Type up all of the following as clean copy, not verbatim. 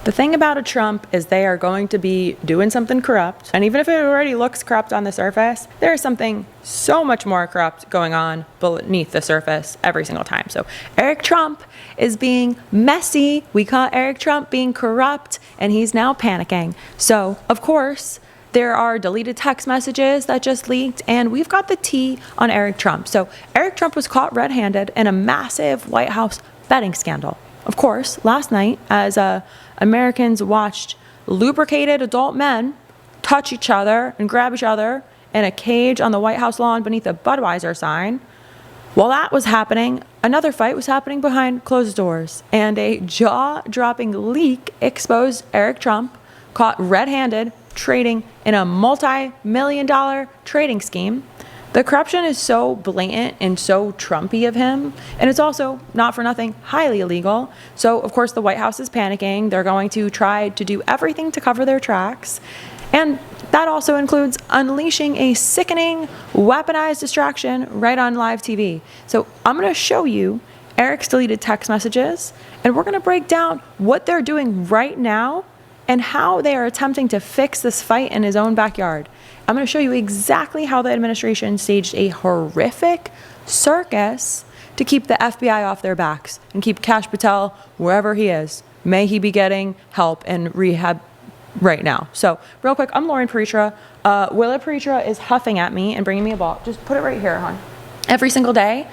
The thing about a Trump is they are going to be doing something corrupt. And even if it already looks corrupt on the surface, there is something so much more corrupt going on beneath the surface every single time. So Eric Trump is being messy. We caught Eric Trump being corrupt, and he's now panicking. So, of course, there are deleted text messages that just leaked, and we've got the tea on Eric Trump. So Eric Trump was caught red-handed in a massive White House betting scandal. Of course, last night, as Americans watched lubricated adult men touch each other and grab each other in a cage on the White House lawn beneath a Budweiser sign, while that was happening, another fight was happening behind closed doors, and a jaw-dropping leak exposed Eric Trump caught red-handed trading in a multi-million-dollar trading scheme. The corruption is so blatant and so Trumpy of him, and it's also, not for nothing, highly illegal. So, of course, the White House is panicking. They're going to try to do everything to cover their tracks. And that also includes unleashing a sickening, weaponized distraction right on live TV. So I'm going to show you Eric's deleted text messages, and we're going to break down what they're doing right now and how they are attempting to fix this fight in his own backyard. I'm going to show you exactly how the administration staged a horrific circus to keep the FBI off their backs and keep Kash Patel wherever he is. May he be getting help and rehab right now. So real quick, I'm Loren Piretra. Willa Piretra is huffing at me and bringing me a ball. Just put it right here, hon. Every single day,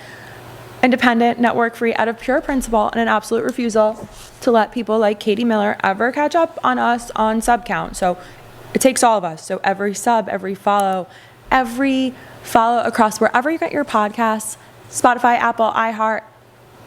independent, network free, out of pure principle and an absolute refusal to let people like Katie Miller ever catch up on us on sub count. So it takes all of us. So every sub, every follow across wherever you get your podcasts, Spotify, Apple, iHeart,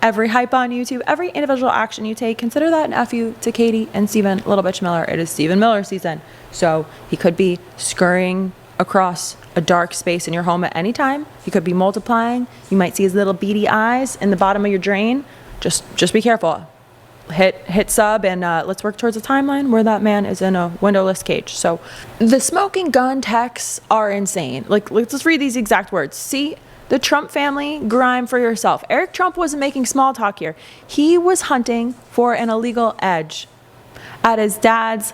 every hype on YouTube, every individual action you take, consider that an F you to Katie and Stephen Little Bitch Miller. It is Stephen Miller season. So he could be scurrying across a dark space in your home at any time. He could be multiplying. You might see his little beady eyes in the bottom of your drain. Just be careful. Hit sub and let's work towards a timeline where that man is in a windowless cage. So the smoking gun texts are insane. Like, let's just read these exact words. See the Trump family grime for yourself. Eric Trump wasn't making small talk here. He was hunting for an illegal edge at his dad's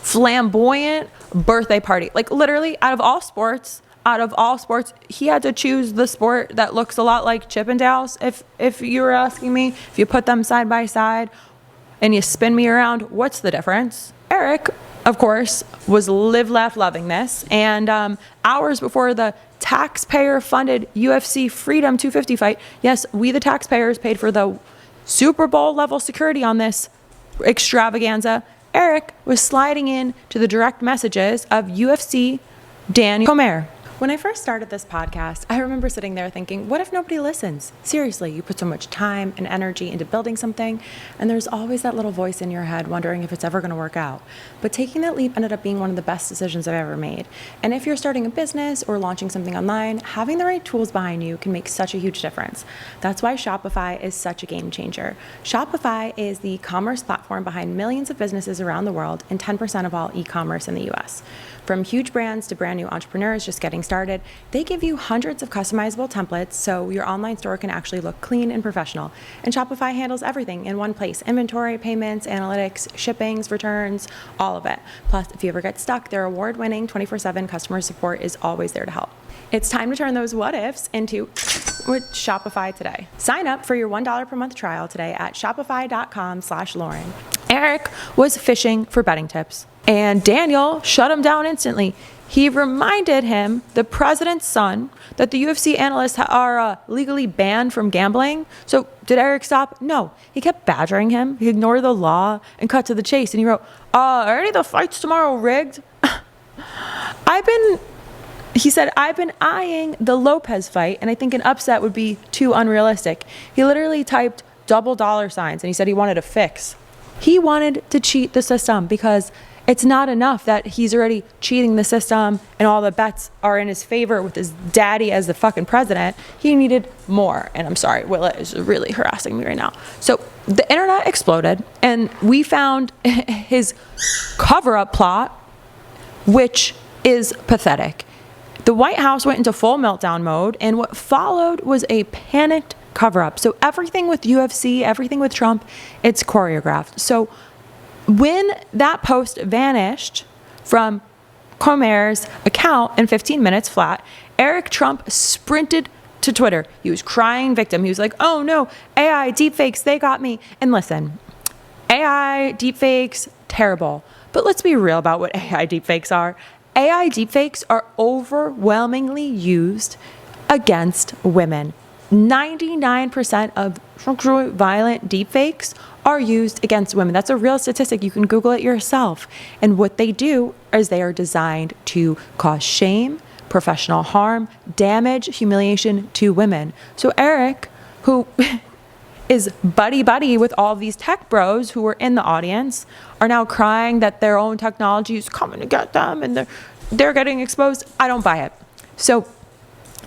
flamboyant birthday party. Like, literally, out of all sports, he had to choose the sport that looks a lot like Chippendales. If you were asking me, if you put them side by side and you spin me around, what's the difference? Eric, of course, was live, laugh, loving this. And hours before the taxpayer-funded UFC Freedom 250 fight, yes, we the taxpayers paid for the Super Bowl level security on this extravaganza, Eric was sliding in to the direct messages of UFC Daniel Cormier. When I first started this podcast, I remember sitting there thinking, what if nobody listens? Seriously, you put so much time and energy into building something, and there's always that little voice in your head wondering if it's ever going to work out. But taking that leap ended up being one of the best decisions I've ever made. And if you're starting a business or launching something online, having the right tools behind you can make such a huge difference. That's why Shopify is such a game changer. Shopify is the commerce platform behind millions of businesses around the world and 10% of all e-commerce in the US. From huge brands to brand new entrepreneurs just getting started, they give you hundreds of customizable templates so your online store can actually look clean and professional. And Shopify handles everything in one place: inventory, payments, analytics, shippings, returns, all of it. Plus, if you ever get stuck, their award-winning 24/7 customer support is always there to help. It's time to turn those what ifs into with Shopify today. Sign up for your $1 per month trial today at shopify.com/Loren. Eric was fishing for betting tips, and Daniel shut him down instantly. He reminded him, the president's son, that the UFC analysts are legally banned from gambling. So did Eric stop? No. He kept badgering him. He ignored the law and cut to the chase. And he wrote, are any of the fights tomorrow rigged? He said, I've been eyeing the Lopez fight, and I think an upset would be too unrealistic. He literally typed double dollar signs, and he said he wanted a fix. He wanted to cheat the system because it's not enough that he's already cheating the system and all the bets are in his favor with his daddy as the fucking president. He needed more. And I'm sorry, Willa is really harassing me right now. So the internet exploded, and we found his cover-up plot, which is pathetic. The White House went into full meltdown mode, and what followed was a panicked cover-up. So everything with UFC, everything with Trump, it's choreographed. So When that post vanished from Comer's account in 15 minutes flat, Eric Trump sprinted to Twitter. He was crying victim. He was like, oh no, AI deepfakes, they got me. And listen, AI deepfakes, terrible. But let's be real about what AI deepfakes are. AI deepfakes are overwhelmingly used against women. 99% of violent deepfakes are used against women. That's a real statistic. You can Google it yourself. And what they do is they are designed to cause shame, professional harm, damage, humiliation to women. So Eric, who is buddy with all these tech bros who were in the audience, are now crying that their own technology is coming to get them and they're getting exposed. I don't buy it. So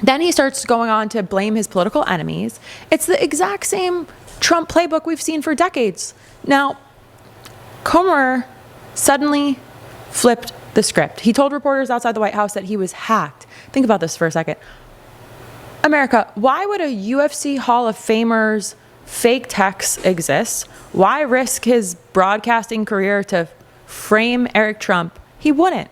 then he starts going on to blame his political enemies. It's the exact same Trump playbook we've seen for decades. Now, Comer suddenly flipped the script. He told reporters outside the White House that he was hacked. Think about this for a second. America, why would a UFC Hall of Famer's fake text exist? Why risk his broadcasting career to frame Eric Trump? He wouldn't.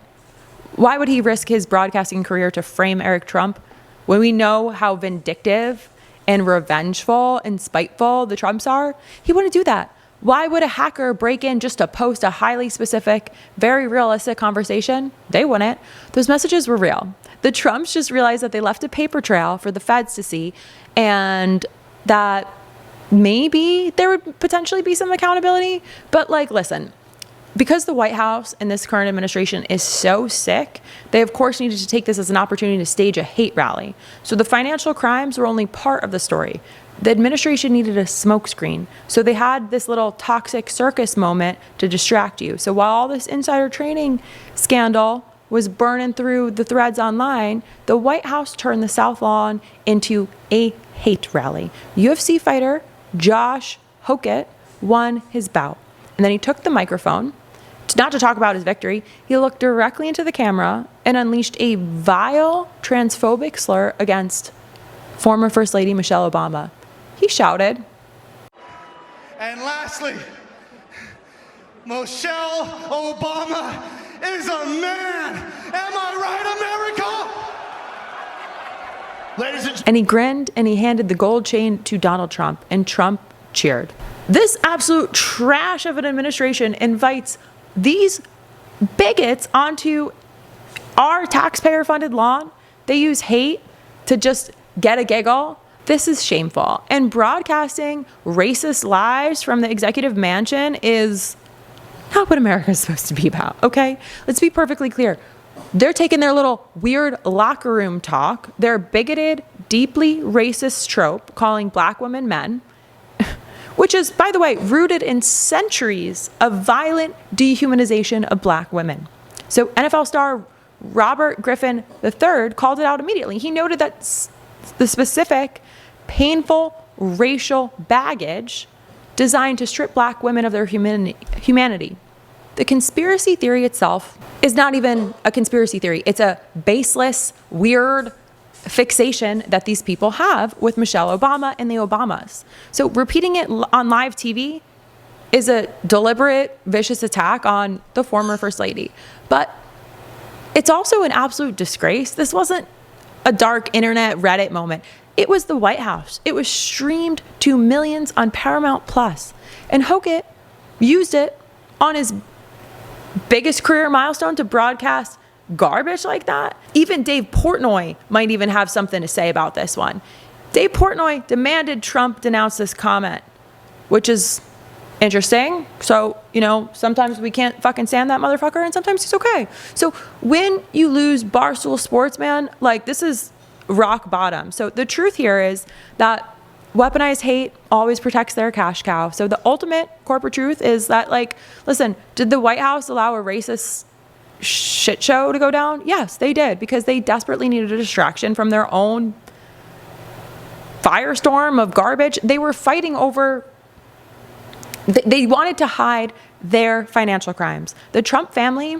Why would he risk his broadcasting career to frame Eric Trump when we know how vindictive and revengeful and spiteful the Trumps are? He wouldn't do that. Why would a hacker break in just to post a highly specific, very realistic conversation? They wouldn't. Those messages were real. The Trumps just realized that they left a paper trail for the feds to see, and that maybe there would potentially be some accountability. But listen, because the White House and this current administration is so sick, they of course needed to take this as an opportunity to stage a hate rally. So the financial crimes were only part of the story. The administration needed a smokescreen. So they had this little toxic circus moment to distract you. So while all this insider trading scandal was burning through the threads online, the White House turned the South Lawn into a hate rally. UFC fighter Josh Hokett won his bout. And then he took the microphone, not to talk about his victory. He looked directly into the camera and unleashed a vile transphobic slur against former First Lady Michelle Obama. He shouted, and lastly, Michelle Obama is a man. Am I right, America? Ladies and and he grinned and he handed the gold chain to Donald Trump, and Trump cheered. This absolute trash of an administration invites these bigots onto our taxpayer-funded lawn. They use hate to just get a giggle. This is shameful. And broadcasting racist lies from the executive mansion is not what America is supposed to be about, okay? Let's be perfectly clear. They're taking their little weird locker room talk, their bigoted, deeply racist trope, calling black women men, which is, by the way, rooted in centuries of violent dehumanization of black women. So NFL star Robert Griffin III called it out immediately. He noted that the specific, painful racial baggage designed to strip black women of their humanity. The conspiracy theory itself is not even a conspiracy theory. It's a baseless, weird fixation that these people have with Michelle Obama and the Obamas. So repeating it on live TV is a deliberate, vicious attack on the former First Lady. But it's also an absolute disgrace. This wasn't a dark internet Reddit moment. It was the White House. It was streamed to millions on Paramount Plus. And Hokett used it on his biggest career milestone to broadcast garbage like that. Even Dave Portnoy might even have something to say about this one. Dave Portnoy demanded Trump denounce this comment, which is interesting. So, sometimes we can't fucking stand that motherfucker and sometimes he's okay. So when you lose Barstool Sports, man, this is rock bottom. So the truth here is that weaponized hate always protects their cash cow. So the ultimate corporate truth is that, listen, did the White House allow a racist shit show to go down? Yes, they did, because they desperately needed a distraction from their own firestorm of garbage. They were fighting over, they wanted to hide their financial crimes. The Trump family,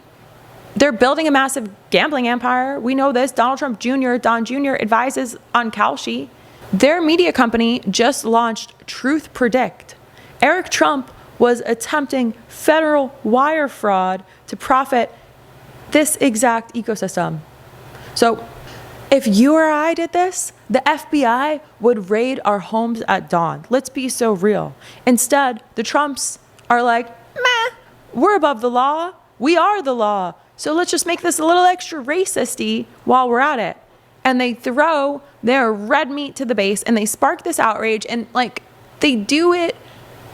they're building a massive gambling empire. We know this. Donald Trump Jr., Don Jr. advises on Kalshi. Their media company just launched Truth Predict. Eric Trump was attempting federal wire fraud to profit this exact ecosystem. So if you or I did this, the FBI would raid our homes at dawn. Let's be so real. Instead, the Trumps are like, meh, we're above the law. We are the law. So let's just make this a little extra racist-y while we're at it. And they throw their red meat to the base and they spark this outrage, and like they do it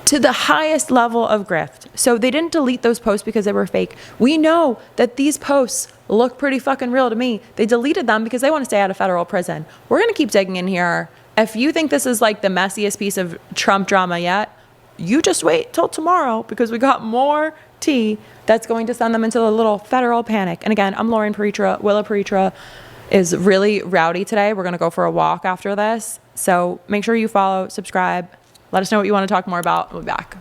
to the highest level of grift. So they didn't delete those posts because they were fake. We know that these posts look pretty fucking real to me. They deleted them because they want to stay out of federal prison. We're going to keep digging in here. If you think this is like the messiest piece of Trump drama yet, you just wait till tomorrow, because we got more tea that's going to send them into a little federal panic. And again, I'm Loren Piretra. Willa Piretra is really rowdy today. We're going to go for a walk after this. So make sure you follow, subscribe. Let us know what you want to talk more about. We'll be back.